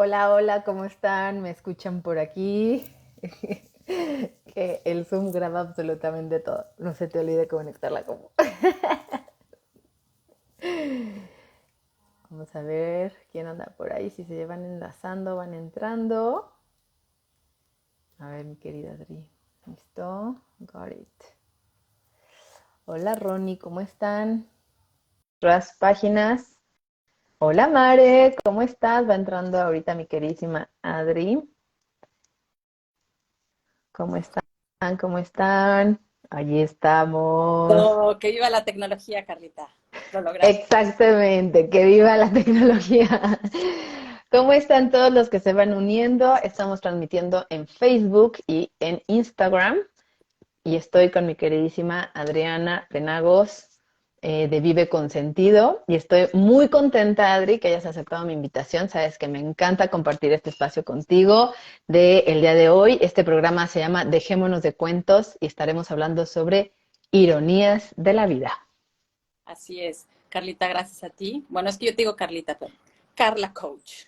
Hola, hola, ¿cómo están? ¿Me escuchan por aquí? Que el Zoom graba absolutamente todo. No se te olvide conectar la compu. Vamos a ver quién anda por ahí, si se van enlazando, van entrando. A ver, mi querida Adri. ¿Listo? Got it. Hola, Ronnie, ¿cómo están? Otras páginas. Hola, Mare, ¿cómo estás? Va entrando ahorita mi queridísima Adri. ¿Cómo están? ¿Cómo están? Allí estamos. Oh, que viva la tecnología, Carlita. Lo logramos. Exactamente, que viva la tecnología. ¿Cómo están todos los que se van uniendo? Estamos transmitiendo en Facebook y en Instagram y estoy con mi queridísima Adriana Penagos de Vive con Sentido y estoy muy contenta, Adri, que hayas aceptado mi invitación. Sabes que me encanta compartir este espacio contigo el día de hoy. Este programa se llama Dejémonos de Cuentos y estaremos hablando sobre ironías de la vida. Así es. Carlita, gracias a ti. Bueno, es que yo te digo Carlita, pero Carla Coach.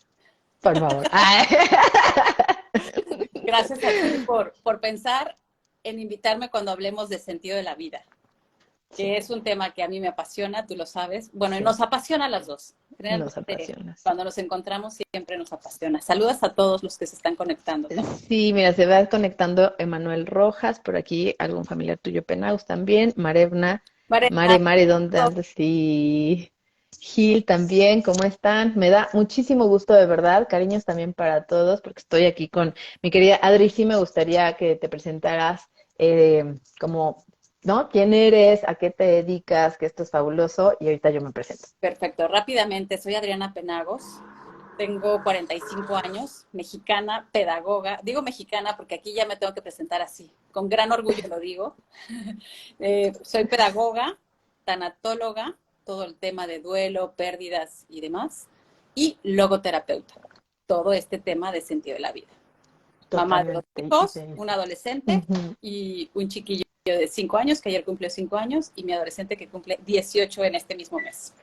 Por favor. Ay. Gracias a ti por pensar en invitarme cuando hablemos de sentido de la vida, Sí, que es un tema que a mí me apasiona, tú lo sabes. Bueno, y sí, nos apasiona a las dos. nos Realmente, apasiona, sí. cuando nos encontramos siempre nos apasiona. Saludas a todos los que se están conectando también. Sí, mira, se va conectando Emanuel Rojas, por aquí algún familiar tuyo, Penaus también, Marevna, Marena, Mare, ¿dónde andas? Sí, Gil también, ¿cómo están? Me da muchísimo gusto de verdad, cariños también para todos, porque estoy aquí con mi querida Adri, sí me gustaría que te presentaras como, ¿no? ¿Quién eres? ¿A qué te dedicas? Que esto es fabuloso y ahorita yo me presento. perfecto. Rápidamente, soy Adriana Penagos. Tengo 45 años, mexicana, pedagoga. Digo mexicana porque aquí ya me tengo que presentar así. Con gran orgullo lo digo. Soy pedagoga, tanatóloga, todo el tema de duelo, pérdidas y demás. Y logoterapeuta. Todo este tema de sentido de la vida. Mamá de dos Totalmente. hijos, un adolescente Ujú. y un chiquillo de 5 años, que ayer cumplió 5 años, y mi adolescente que cumple 18 en este mismo mes.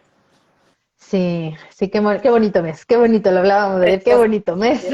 Sí, sí, qué bonito mes, qué bonito, lo hablábamos de ayer, qué Precioso. bonito mes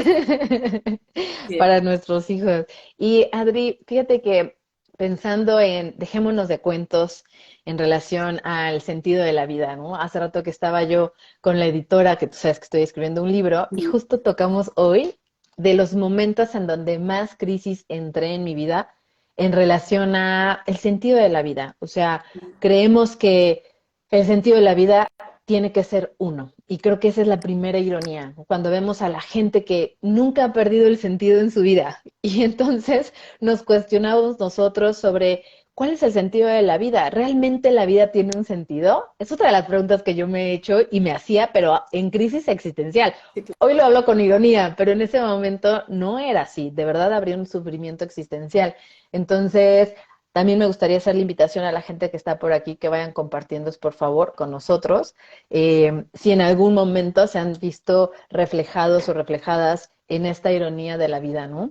Sí, para nuestros hijos. Y Adri, fíjate que pensando en, dejémonos de cuentos en relación al sentido de la vida, ¿no? Hace rato que estaba yo con la editora, que tú sabes que estoy escribiendo un libro, y justo tocamos hoy de los momentos en donde más crisis entré en mi vida en relación a el sentido de la vida. O sea, creemos que el sentido de la vida tiene que ser uno. Y creo que esa es la primera ironía, cuando vemos a la gente que nunca ha perdido el sentido en su vida. Y entonces nos cuestionamos nosotros sobre cuál es el sentido de la vida. ¿Realmente la vida tiene un sentido? Es otra de las preguntas que yo me he hecho y me hacía, pero en crisis existencial. sí, Hoy lo hablo con ironía, pero en ese momento no era así. De verdad habría un sufrimiento existencial. Entonces, también me gustaría hacer la invitación a la gente que está por aquí que vayan compartiendo, por favor, con nosotros. Si en algún momento se han visto reflejados o reflejadas en esta ironía de la vida, ¿no?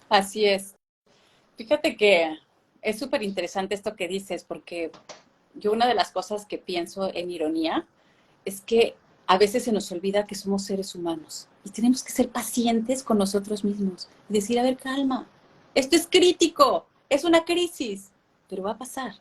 así es. Fíjate que es súper interesante esto que dices, porque yo una de las cosas que pienso en ironía es que a veces se nos olvida que somos seres humanos y tenemos que ser pacientes con nosotros mismos y decir, a ver, calma, esto es crítico, es una crisis, pero va a pasar.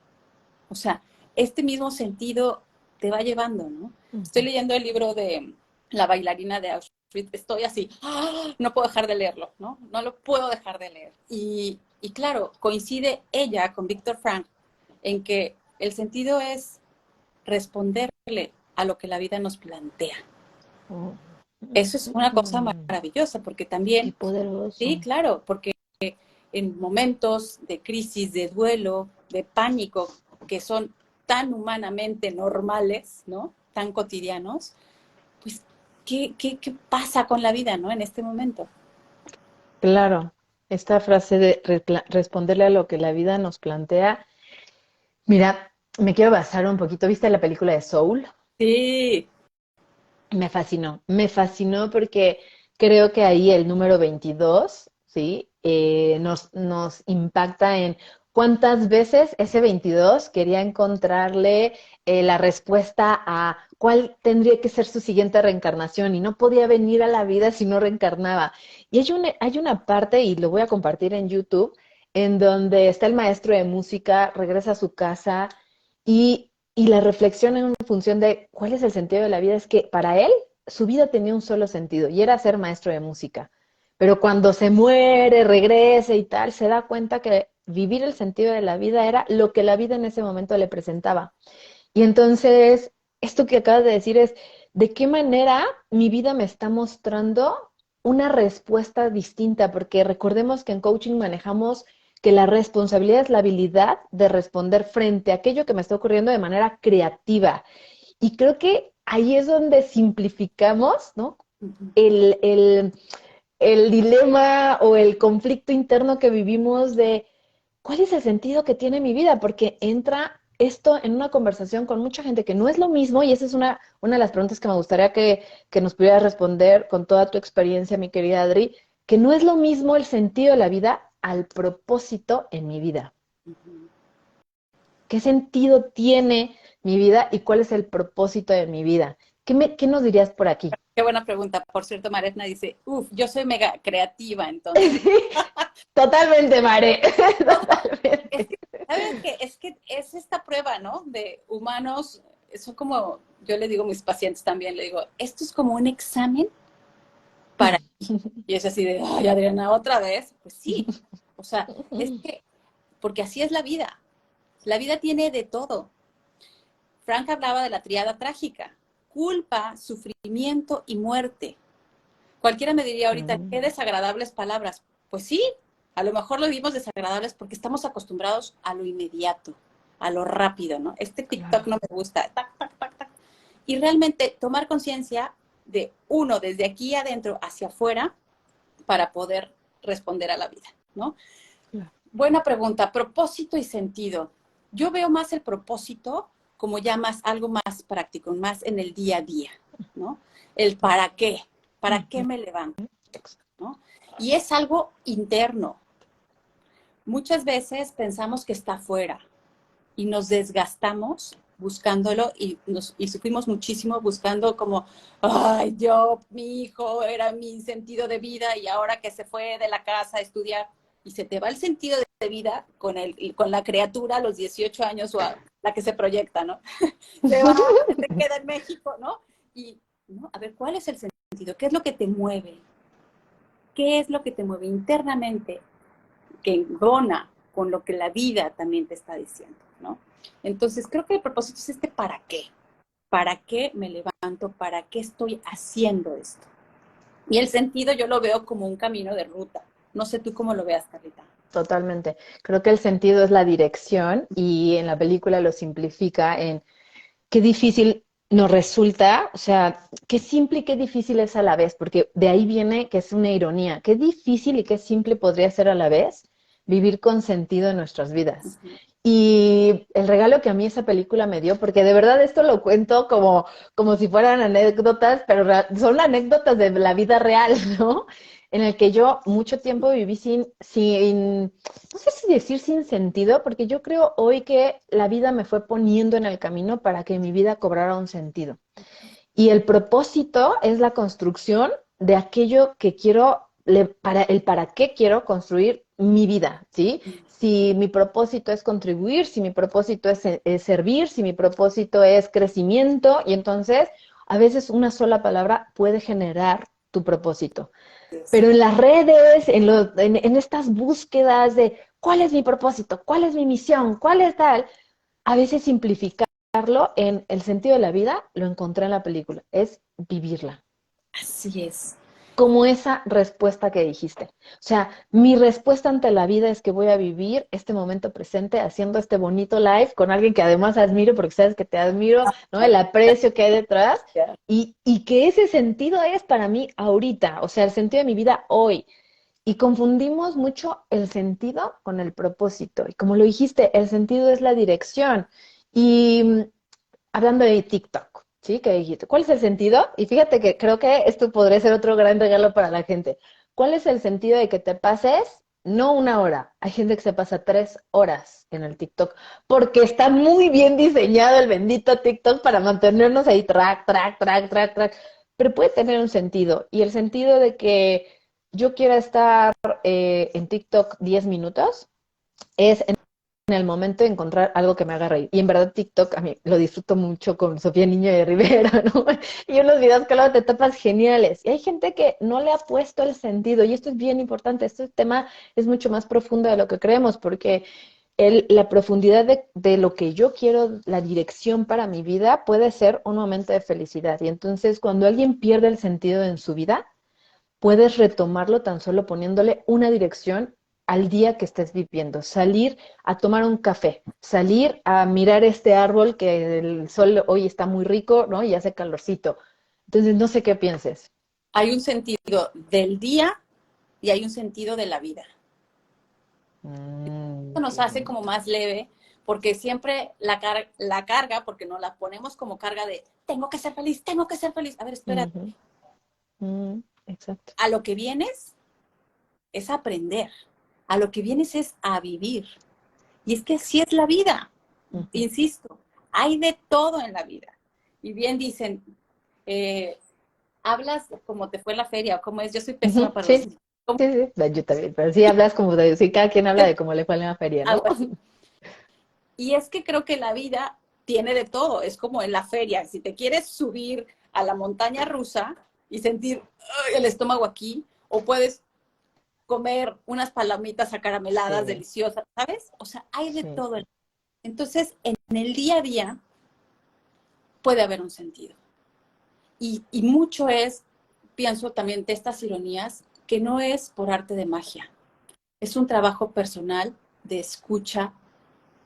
O sea, este mismo sentido te va llevando, ¿no? Estoy Ujú. leyendo el libro de La bailarina de Auschwitz, estoy así, ¡ah! No puedo dejar de leerlo, ¿no? No lo puedo dejar de leer. Y claro, coincide ella con Víctor Frank en que el sentido es responderle a lo que la vida nos plantea. Oh, Eso es una cosa mm, maravillosa, porque qué también, sí, poderoso. claro, porque en momentos de crisis, de duelo, de pánico, que son tan humanamente normales, ¿no? Tan cotidianos, pues, ¿qué pasa con la vida, ¿no? En este momento. Claro, esta frase de responderle a lo que la vida nos plantea. Mira, me quiero basar un poquito. ¿Viste la película de Soul? Sí, Me fascinó porque creo que ahí el número 22, ¿sí? Nos impacta en cuántas veces ese 22 quería encontrarle la respuesta a cuál tendría que ser su siguiente reencarnación y no podía venir a la vida si no reencarnaba. Y hay una parte, y lo voy a compartir en YouTube, en donde está el maestro de música, regresa a su casa y la reflexión en función de cuál es el sentido de la vida es que para él su vida tenía un solo sentido y era ser maestro de música. Pero cuando se muere, regresa y tal, se da cuenta que vivir el sentido de la vida era lo que la vida en ese momento le presentaba. Y entonces, esto que acabas de decir es, ¿de qué manera mi vida me está mostrando una respuesta distinta? Porque recordemos que en coaching manejamos que la responsabilidad es la habilidad de responder frente a aquello que me está ocurriendo de manera creativa. Y creo que ahí es donde simplificamos, ¿no? Ujú. El, el, el dilema o el conflicto interno que vivimos de cuál es el sentido que tiene mi vida, porque entra esto en una conversación con mucha gente que no es lo mismo, y esa es una de las preguntas que me gustaría que nos pudieras responder con toda tu experiencia, mi querida Adri, que no es lo mismo el sentido de la vida al propósito en mi vida. Ujú. ¿Qué sentido tiene mi vida y cuál es el propósito de mi vida? ¿Qué nos dirías por aquí? Qué buena pregunta. Por cierto, Maresna dice, uff, yo soy mega creativa, entonces. Totalmente, Mare. Es que, Totalmente. ¿sabes qué? Es que es esta prueba, ¿no? De humanos, eso como yo le digo a mis pacientes también, le digo, esto es como un examen para ti. Y es así de, ay, Adriana, otra vez. Pues sí, o sea, es que, porque así es la vida. La vida tiene de todo. Frank hablaba de la triada trágica, culpa, sufrimiento y muerte. Cualquiera me diría ahorita, qué desagradables palabras. Pues sí, a lo mejor lo vimos desagradables porque estamos acostumbrados a lo inmediato, a lo rápido, ¿no? Este TikTok Claro. no me gusta, tac, tac, tac, tac. Y realmente tomar conciencia de uno, desde aquí adentro hacia afuera, para poder responder a la vida, ¿no? Buena pregunta, propósito y sentido. Yo veo más el propósito como ya más algo más práctico, más en el día a día, ¿no? El para qué me levanto, ¿no? Y es algo interno. Muchas veces pensamos que está afuera y nos desgastamos buscándolo y sufrimos muchísimo buscando como, ay, yo, mi hijo era mi sentido de vida y ahora que se fue de la casa a estudiar y se te va el sentido de vida con la criatura a los 18 años o a la que se proyecta, ¿no? Se va, se te queda en México, ¿no? Y, ¿no? A ver, ¿cuál es el sentido? ¿Qué es lo que te mueve? ¿Qué es lo que te mueve internamente? Que engona con lo que la vida también te está diciendo, ¿no? Entonces, creo que el propósito es este para qué. ¿Para qué me levanto? ¿Para qué estoy haciendo esto? Y el sentido yo lo veo como un camino de ruta. No sé tú cómo lo veas, Carlita. Totalmente. Creo que el sentido es la dirección y en la película lo simplifica en qué difícil nos resulta, o sea, qué simple y qué difícil es a la vez, porque de ahí viene que es una ironía, qué difícil y qué simple podría ser a la vez vivir con sentido en nuestras vidas. Uh-huh. Y el regalo que a mí esa película me dio, porque de verdad esto lo cuento como si fueran anécdotas, pero son anécdotas de la vida real, ¿no? En el que yo mucho tiempo viví no sé si decir sin sentido, porque yo creo hoy que la vida me fue poniendo en el camino para que mi vida cobrara un sentido. Y el propósito es la construcción de aquello que quiero, para qué quiero construir mi vida, ¿sí? Si mi propósito es contribuir, si mi propósito es servir, si mi propósito es crecimiento, y entonces a veces una sola palabra puede generar tu propósito. Pero en las redes, en estas búsquedas de cuál es mi propósito, cuál es mi misión, cuál es tal, a veces simplificarlo en el sentido de la vida, lo encontré en la película, es vivirla. Así es. Como esa respuesta que dijiste. O sea, mi respuesta ante la vida es que voy a vivir este momento presente haciendo este bonito live con alguien que además admiro, porque sabes que te admiro, ¿no? El aprecio que hay detrás y que ese sentido es para mí ahorita, o sea, el sentido de mi vida hoy. Y confundimos mucho el sentido con el propósito. Y como lo dijiste, el sentido es la dirección. Y hablando de TikTok, ¿sí? Que dijiste, ¿cuál es el sentido? Y fíjate que creo que esto podría ser otro gran regalo para la gente. ¿Cuál es el sentido de que te pases no 1 hora, hay gente que se pasa 3 horas en el TikTok, porque está muy bien diseñado el bendito TikTok para mantenernos ahí, track, track, track, track, track, pero puede tener un sentido, y el sentido de que yo quiera estar en TikTok 10 minutos es en el momento de encontrar algo que me haga reír. Y en verdad TikTok a mí lo disfruto mucho con Sofía Niño de Rivera, ¿no? Y unos videos que luego te tapas geniales. Y hay gente que no le ha puesto el sentido, y esto es bien importante, este tema es mucho más profundo de lo que creemos, porque la profundidad de lo que yo quiero, la dirección para mi vida, puede ser un momento de felicidad. Y entonces cuando alguien pierde el sentido en su vida, puedes retomarlo tan solo poniéndole una dirección al día que estés viviendo. Salir a tomar un café, salir a mirar este árbol que el sol hoy está muy rico, ¿no? Y hace calorcito. Entonces, no sé qué pienses. Hay un sentido del día y hay un sentido de la vida. Esto nos Qué hace lindo. como más leve, porque siempre la carga, porque nos la ponemos como carga de tengo que ser feliz, tengo que ser feliz. A ver, espera, Ujú, exacto. a lo que vienes es aprender, a lo que vienes es a vivir. Y es que así es la vida, Ujú. insisto, hay de todo en la vida. Y bien dicen, eh, hablas como te fue la feria, o cómo es, yo soy pésima Ujú, para los... sí, sí, sí. Yo también, pero sí hablas como de, sí, cada quien habla de cómo le fue en la feria, ¿no? Algo así. Y es que creo que la vida tiene de todo, es como en la feria, si te quieres subir a la montaña rusa y sentir el estómago aquí, o puedes comer unas palomitas acarameladas Sí, deliciosas, ¿sabes? O sea, hay de sí. todo. Entonces, en el día a día puede haber un sentido. Y mucho es, pienso también de estas ironías, que no es por arte de magia, es un trabajo personal de escucha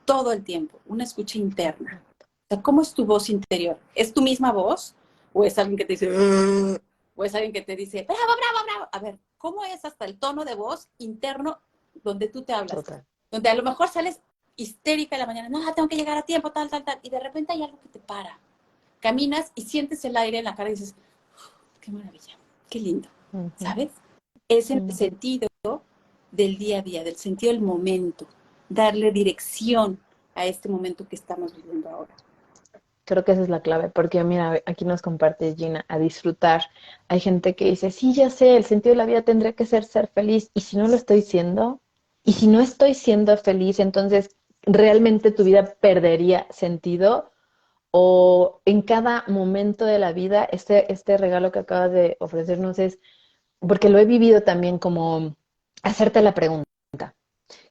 todo el tiempo, una escucha interna. O sea, ¿cómo es tu voz interior? ¿Es tu misma voz? ¿O es alguien que te dice, "Ugh"? ¿O es alguien que te dice, bravo, bravo, bravo? A ver, ¿cómo es hasta el tono de voz interno donde tú te hablas? Total. Donde a lo mejor sales histérica en la mañana, no, tengo que llegar a tiempo, tal, tal, tal, y de repente hay algo que te para. Caminas y sientes el aire en la cara y dices, qué maravilla, qué lindo, Ujú, ¿sabes? Es el ujú. sentido del día a día, del sentido del momento, darle dirección a este momento que estamos viviendo ahora. Creo que esa es la clave, porque mira, aquí nos comparte Gina, a disfrutar. Hay gente que dice, sí, ya sé, el sentido de la vida tendría que ser feliz, y si no lo estoy siendo, y si no estoy siendo feliz, entonces realmente tu vida perdería sentido, o en cada momento de la vida, este regalo que acabas de ofrecernos es, porque lo he vivido también como hacerte la pregunta,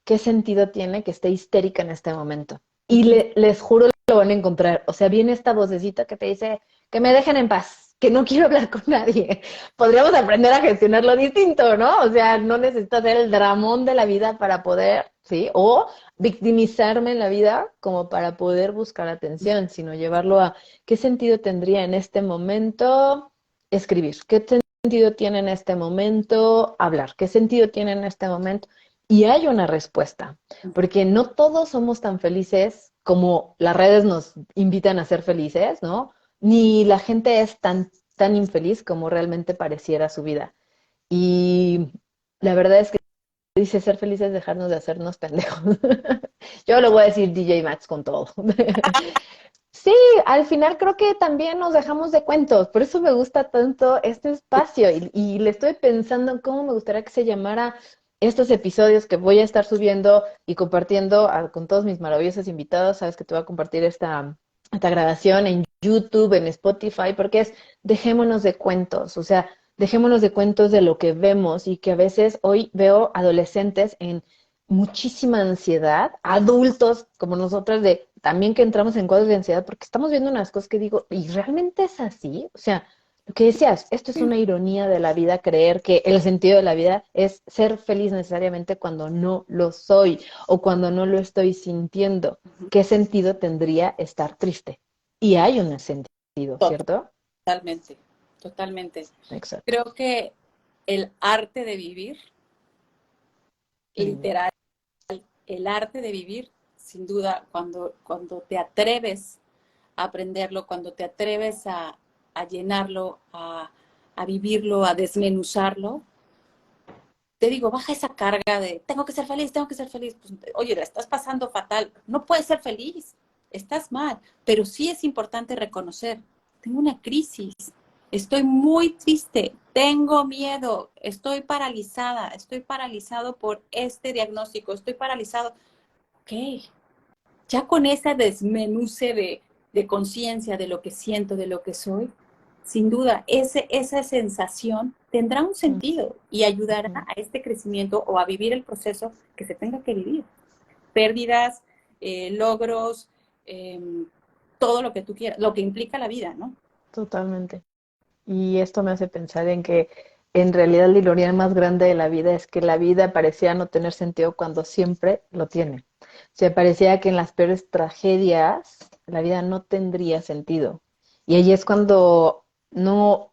¿qué sentido tiene que esté histérica en este momento? Y Ujú. les juro lo van a encontrar. O sea, viene esta vocecita que te dice que me dejen en paz, que no quiero hablar con nadie. Podríamos aprender a gestionarlo distinto, ¿no? O sea, no necesito hacer el dramón de la vida para poder, ¿sí? O victimizarme en la vida como para poder buscar atención, sino llevarlo a qué sentido tendría en este momento escribir, qué sentido tiene en este momento hablar, qué sentido tiene en este momento. Y hay una respuesta, porque no todos somos tan felices como las redes nos invitan a ser felices, ¿no? Ni la gente es tan infeliz como realmente pareciera su vida. Y la verdad es que dice ser felices es dejarnos de hacernos pendejos. Yo lo voy a decir DJ Max con todo. Sí, al final creo que también nos dejamos de cuentos, por eso me gusta tanto este espacio y le estoy pensando en cómo me gustaría que se llamara estos episodios que voy a estar subiendo y compartiendo con todos mis maravillosos invitados. Sabes que te voy a compartir esta grabación en YouTube, en Spotify, porque es dejémonos de cuentos, o sea, dejémonos de cuentos de lo que vemos y que a veces hoy veo adolescentes en muchísima ansiedad, adultos como nosotras de también que entramos en cuadros de ansiedad porque estamos viendo unas cosas que digo, ¿y realmente es así? O sea, lo que decías, esto es una ironía de la vida, creer que el sentido de la vida es ser feliz necesariamente cuando no lo soy o cuando no lo estoy sintiendo. ¿Qué sentido tendría estar triste? Y hay un sentido, ¿cierto? Totalmente, totalmente. Exacto. Creo que el arte de vivir, Mm. literal, el arte de vivir, sin duda, cuando te atreves a aprenderlo, cuando te atreves a llenarlo, a vivirlo, a desmenuzarlo, te digo, baja esa carga de tengo que ser feliz, tengo que ser feliz. Pues, oye, la estás pasando fatal, no puedes ser feliz, estás mal, pero sí es importante reconocer, tengo una crisis, estoy muy triste, tengo miedo, estoy paralizada, estoy paralizado por este diagnóstico, estoy paralizado. Ok, ya con esa desmenuce de conciencia de lo que siento, de lo que soy, sin duda, esa sensación tendrá un sentido y ayudará Ujú. a este crecimiento o a vivir el proceso que se tenga que vivir. Pérdidas, logros, eh, todo lo que tú quieras, lo que implica la vida, ¿no? Totalmente. Y esto me hace pensar en que en realidad la ironía más grande de la vida es que la vida parecía no tener sentido cuando siempre lo tiene. O sea, parecía que en las peores tragedias la vida no tendría sentido. Y ahí es cuando no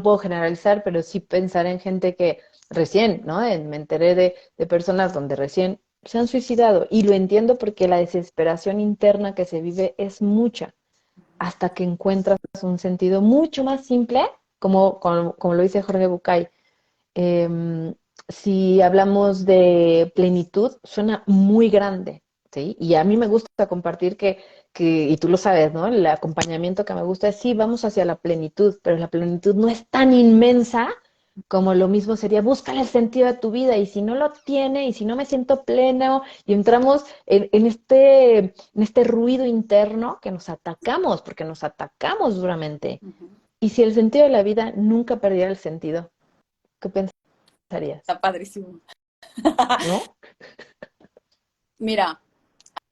puedo generalizar, pero sí pensar en gente que recién, ¿no? Me enteré de personas donde recién se han suicidado. Y lo entiendo porque la desesperación interna que se vive es mucha hasta que encuentras un sentido mucho más simple, como lo dice Jorge Bucay. Eh, si hablamos de plenitud, suena muy grande, ¿sí? Y a mí me gusta compartir y tú lo sabes, ¿no? El acompañamiento que me gusta es, sí, vamos hacia la plenitud, pero la plenitud no es tan inmensa como lo mismo sería, búscale el sentido de tu vida, y si no lo tiene, y si no me siento pleno, y entramos en este ruido interno que nos atacamos, porque nos atacamos duramente. Uh -huh. Y si el sentido de la vida nunca perdiera el sentido, ¿qué pensarías? Está padrísimo. ¿No? Mira,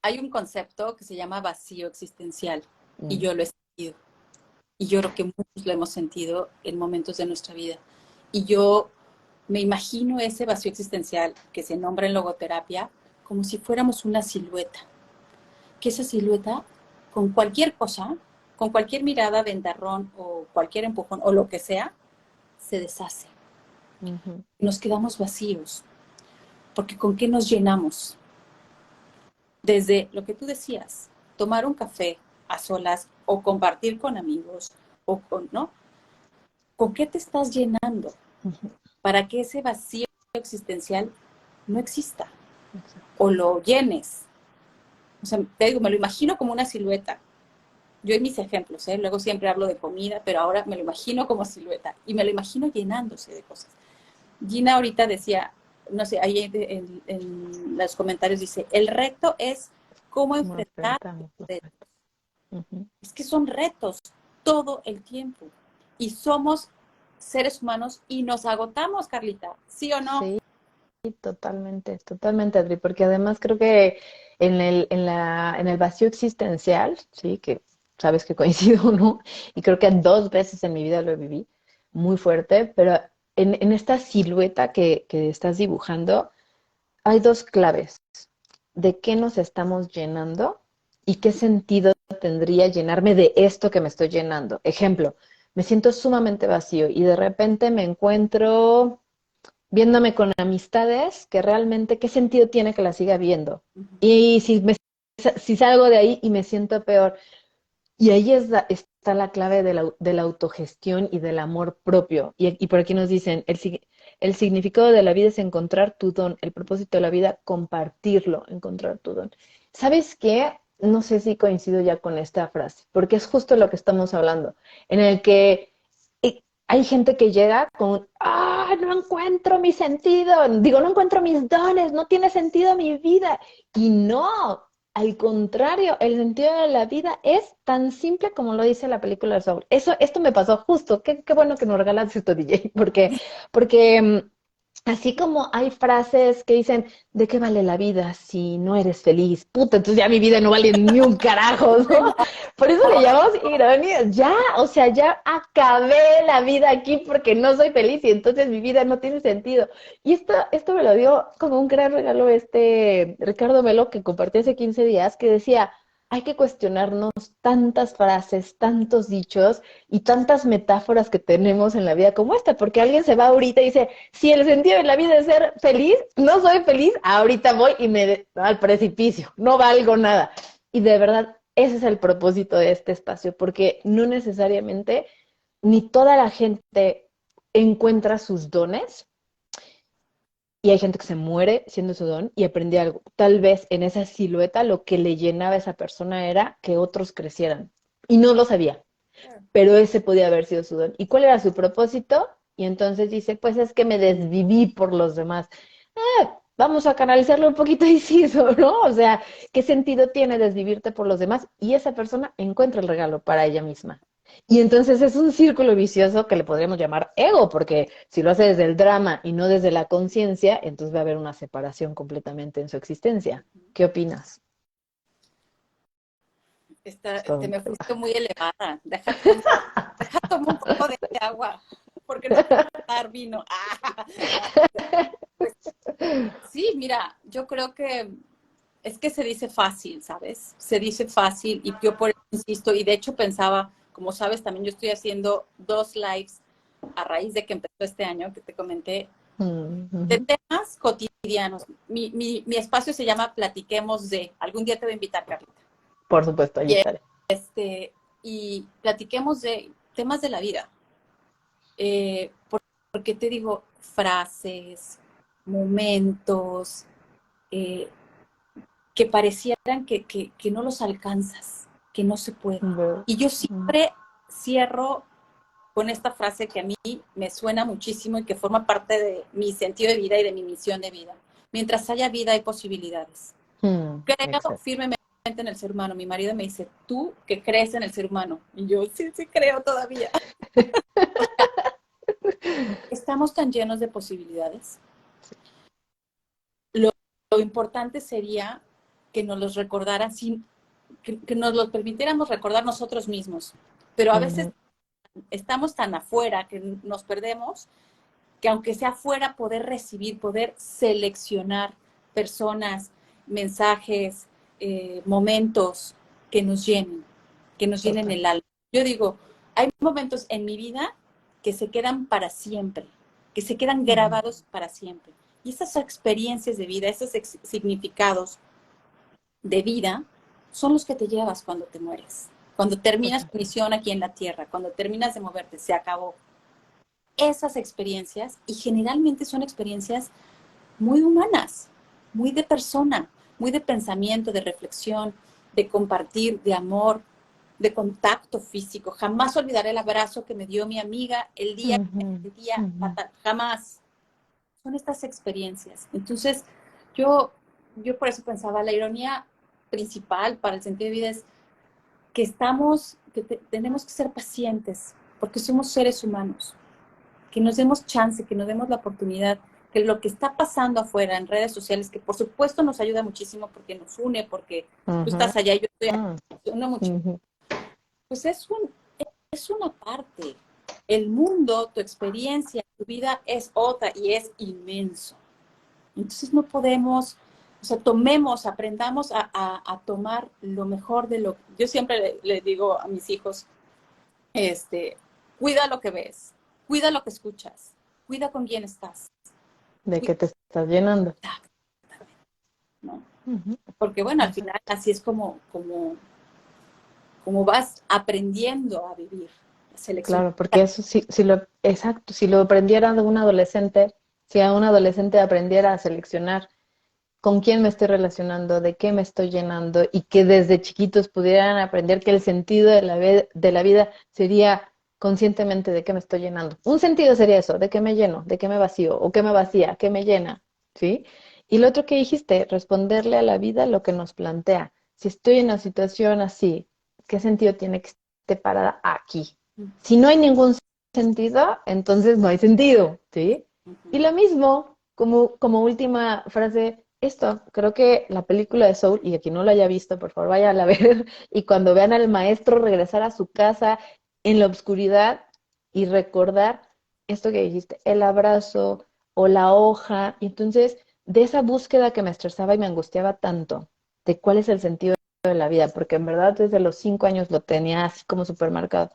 hay un concepto que se llama vacío existencial y Mm. yo lo he sentido. Y yo creo que muchos lo hemos sentido en momentos de nuestra vida. Y yo me imagino ese vacío existencial que se nombra en logoterapia como si fuéramos una silueta. Que esa silueta, con cualquier cosa, con cualquier mirada, ventarrón o cualquier empujón o lo que sea, se deshace. Ujú. Nos quedamos vacíos. Porque ¿con qué nos llenamos? Desde lo que tú decías, tomar un café a solas o compartir con amigos o con, ¿no? ¿Con qué te estás llenando Ujú. para que ese vacío existencial no exista Exacto. o lo llenes? O sea, te digo, me lo imagino como una silueta. Yo en mis ejemplos, luego siempre hablo de comida, pero ahora me lo imagino como silueta y me lo imagino llenándose de cosas. Gina ahorita decía, no sé, ahí en los comentarios dice, el reto es cómo ¿Cómo enfrentar enfrentamos los retos. retos? Ujú. Es que son retos todo el tiempo. Y somos seres humanos y nos agotamos, Carlita. ¿Sí o no? Sí, totalmente, totalmente, Adri, porque además creo que en el vacío existencial, sí, que sabes que coincido, ¿no? Y creo que 2 veces en mi vida lo viví muy fuerte, pero en esta silueta que estás dibujando, hay dos claves. ¿De qué nos estamos llenando y qué sentido tendría llenarme de esto que me estoy llenando? Ejemplo, me siento sumamente vacío y de repente me encuentro viéndome con amistades que realmente, ¿qué sentido tiene que la siga viendo? Uh -huh. Y si salgo de ahí y me siento peor, y ahí está la clave de la autogestión y del amor propio. Y por aquí nos dicen, el significado de la vida es encontrar tu don, el propósito de la vida, compartirlo, encontrar tu don. ¿Sabes qué? No sé si coincido ya con esta frase, porque es justo lo que estamos hablando, en el que hay gente que llega con, no encuentro mi sentido, digo, no encuentro mis dones, no tiene sentido mi vida. Y no, al contrario, el sentido de la vida es tan simple como lo dice la película de Soul. Esto me pasó justo. Qué bueno que nos regalas esto, DJ, porque así como hay frases que dicen, ¿de qué vale la vida si no eres feliz? Puta, entonces ya mi vida no vale ni un carajo, ¿no? Por eso le llamamos ironía. Ya, o sea, ya acabé la vida aquí porque no soy feliz y entonces mi vida no tiene sentido. Y esto me lo dio como un gran regalo Ricardo Melo que compartí hace 15 días, que decía, hay que cuestionarnos tantas frases, tantos dichos y tantas metáforas que tenemos en la vida como esta, porque alguien se va ahorita y dice, si el sentido de la vida es ser feliz, no soy feliz, ahorita voy y al precipicio, no valgo nada. Y de verdad, ese es el propósito de este espacio, porque no necesariamente ni toda la gente encuentra sus dones, Y hay gente que se muere siendo su don y aprendía algo. Tal vez en esa silueta lo que le llenaba a esa persona era que otros crecieran. Y no lo sabía, pero ese podía haber sido su don. ¿Y cuál era su propósito? Y entonces dice, pues es que me desviví por los demás. Vamos a canalizarlo un poquito y sí, ¿no? O sea, ¿qué sentido tiene desvivirte por los demás? Y esa persona encuentra el regalo para ella misma. Y entonces es un círculo vicioso que le podríamos llamar ego, porque si lo hace desde el drama y no desde la conciencia, entonces va a haber una separación completamente en su existencia. ¿Qué opinas? Es todo Te un me tema. fuiste muy elevada. Deja tomar un poco de agua, porque no puedo dar vino. Pues sí, mira, yo creo que es que se dice fácil, ¿sabes? Se dice fácil y yo por eso insisto, y de hecho pensaba, como sabes, también yo estoy haciendo 2 lives a raíz de que empezó este año, que te comenté, de Ujú. temas cotidianos. Mi espacio se llama Platiquemos de. Algún día te voy a invitar, Carlita. Por supuesto, ahí Y, estaré. y platiquemos de temas de la vida. Eh, porque te digo, frases, momentos, eh, que parecieran que no los alcanzas, que no se puede. Ujú. Y yo siempre cierro con esta frase que a mí me suena muchísimo y que forma parte de mi sentido de vida y de mi misión de vida. Mientras haya vida hay posibilidades. Creo Exacto. firmemente en el ser humano. Mi marido me dice, ¿tú que crees en el ser humano? Y yo, sí, sí creo todavía. O sea, estamos tan llenos de posibilidades. Lo, lo importante sería que nos los recordaran, sin, que nos lo permitiéramos recordar nosotros mismos. Pero a veces Ujú. estamos tan afuera que nos perdemos, que aunque sea afuera, poder recibir, poder seleccionar personas, mensajes, momentos que nos llenen Total. el alma. Yo digo, hay momentos en mi vida que se quedan para siempre, que se quedan Ujú. grabados para siempre. Y esas experiencias de vida, esos significados de vida, son los que te llevas cuando te mueres. Cuando terminas Total. tu misión aquí en la Tierra, cuando terminas de moverte, se acabó. Esas experiencias, y generalmente son experiencias muy humanas, muy de persona, muy de pensamiento, de reflexión, de compartir, de amor, de contacto físico. Jamás olvidaré el abrazo que me dio mi amiga el día que me Ujú. sentía Ujú. fatal. Jamás. Son estas experiencias. Entonces, yo, yo por eso pensaba, la ironía principal para el sentido de vida es que tenemos que ser pacientes, porque somos seres humanos, que nos demos chance, que nos demos la oportunidad, que lo que está pasando afuera en redes sociales, que por supuesto nos ayuda muchísimo porque nos une, porque tú Ujú. estás allá y yo estoy Ujú. aquí, nos une mucho, Ujú. pues es una parte. El mundo, tu experiencia, tu vida es otra y es inmenso. Entonces no podemos, o sea, tomemos, aprendamos a tomar lo mejor de lo que... Yo siempre le digo a mis hijos, este, cuida lo que ves, cuida lo que escuchas, cuida con quién estás, ¿De cuida, qué te estás llenando? ¿no? Ujú. Porque bueno, al final Exacto. así es como vas aprendiendo a vivir, a seleccionar. Claro, porque eso sí, si lo, exacto, si lo aprendiera de un adolescente, si a un adolescente aprendiera a seleccionar con quién me estoy relacionando, de qué me estoy llenando, y que desde chiquitos pudieran aprender que el sentido de la vida sería conscientemente de qué me estoy llenando. Un sentido sería eso, de qué me lleno, de qué me vacío, o qué me vacía, qué me llena, ¿sí? Y lo otro que dijiste, responderle a la vida lo que nos plantea. Si estoy en una situación así, ¿qué sentido tiene que esté parada aquí? Si no hay ningún sentido, entonces no hay sentido, ¿sí? Y lo mismo, como última frase, esto, creo que la película de Soul, y a quien no la haya visto, por favor, vaya a la ver, y cuando vean al maestro regresar a su casa en la oscuridad y recordar esto que dijiste, el abrazo o la hoja, y entonces de esa búsqueda que me estresaba y me angustiaba tanto, de cuál es el sentido de la vida, porque en verdad desde los 5 años lo tenía así como supermercado.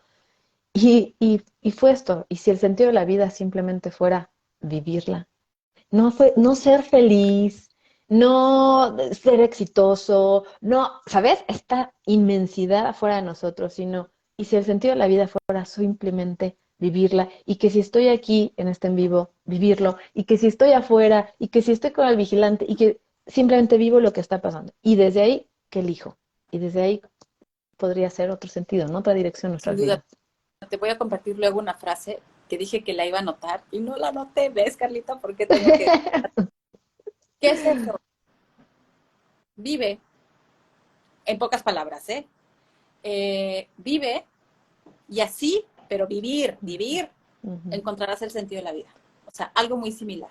Y fue esto, y si el sentido de la vida simplemente fuera vivirla, no ser feliz, no ser exitoso, no, ¿sabes? Esta inmensidad afuera de nosotros, sino, y si el sentido de la vida fuera simplemente vivirla, y que si estoy aquí en este en vivo, vivirlo, y que si estoy afuera, y que si estoy con el vigilante, y que simplemente vivo lo que está pasando. Y desde ahí, ¿qué elijo? Y desde ahí podría ser otro sentido, ¿no? Otra dirección en Sin nuestras duda. vidas. Te voy a compartir luego una frase que dije que la iba a anotar y no la anoté. ¿Ves, Carlita? ¿Por qué tengo que...? ¿Qué es eso? Vive, en pocas palabras, ¿eh? Vive y así, pero vivir, Ujú. encontrarás el sentido de la vida. O sea, algo muy similar,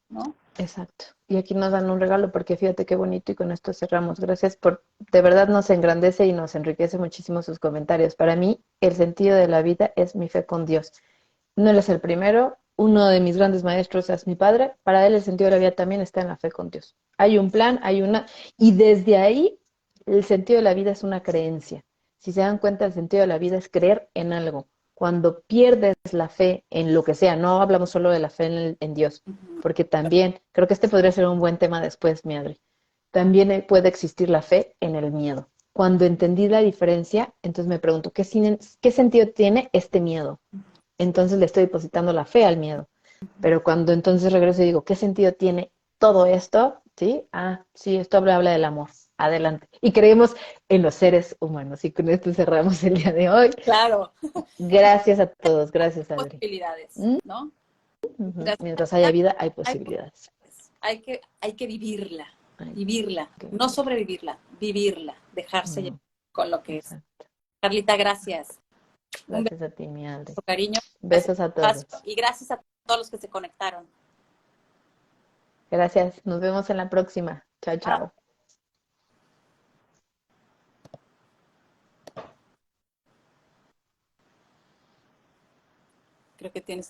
¿no? Exacto. Y aquí nos dan un regalo porque fíjate qué bonito y con esto cerramos. Gracias por, de verdad nos engrandece y nos enriquece muchísimo sus comentarios. Para mí, el sentido de la vida es mi fe con Dios. No él es el primero, uno de mis grandes maestros es mi padre. Para él el sentido de la vida también está en la fe con Dios. Hay un plan, hay una... Y desde ahí, el sentido de la vida es una creencia. Si se dan cuenta, el sentido de la vida es creer en algo. Cuando pierdes la fe en lo que sea, no hablamos solo de la fe en Dios, Ujú. porque también, creo que este podría ser un buen tema después, mi Adri. También puede existir la fe en el miedo. Cuando entendí la diferencia, entonces me pregunto, ¿qué sentido tiene este miedo? Entonces le estoy depositando la fe al miedo. Pero cuando entonces regreso y digo, ¿qué sentido tiene todo esto? ¿Sí? Ah, sí, esto habla del amor. Adelante. Y creemos en los seres humanos. Y con esto cerramos el día de hoy. Claro, Gracias a todos. Gracias, Adri. posibilidades, ¿Mm? ¿no? Ujú. Gracias. Mientras haya vida, hay Hay posibilidades. posibilidades. Hay que vivirla, Hay vivirla, que no vivir. sobrevivirla, vivirla, dejarse llevar No, con lo que es. exacto. Carlita, gracias. Un beso, Gracias a ti, mi Adri. cariño, gracias Besos a por el espacio todos. y gracias a todos los que se conectaron. Gracias. Nos vemos en la próxima. Chao, Ah, chao. creo que tienes